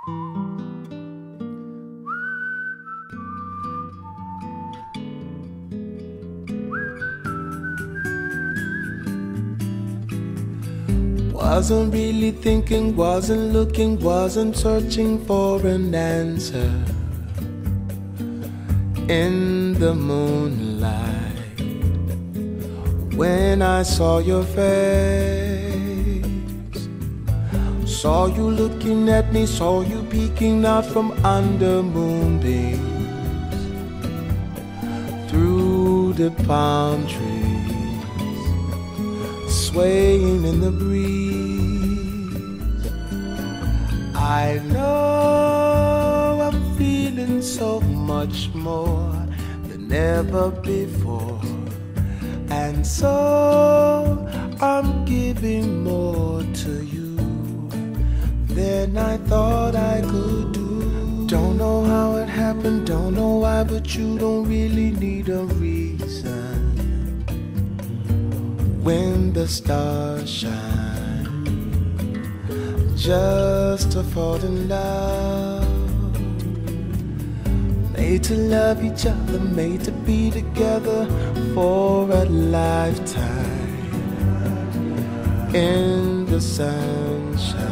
Wasn't really thinking, wasn't looking, wasn't searching for an answer. In the moonlight, when I saw your face, saw you looking at me, saw you peeking out from under moonbeams, through the palm trees, swaying in the breeze. I know I'm feeling so much more than ever before, and so I'm giving more to you than I thought I could do. Don't know how it happened, don't know why, but you don't really need a reason. When the stars shine, just to fall in love. Made to love each other, made to be together for a lifetime. In the sunshine,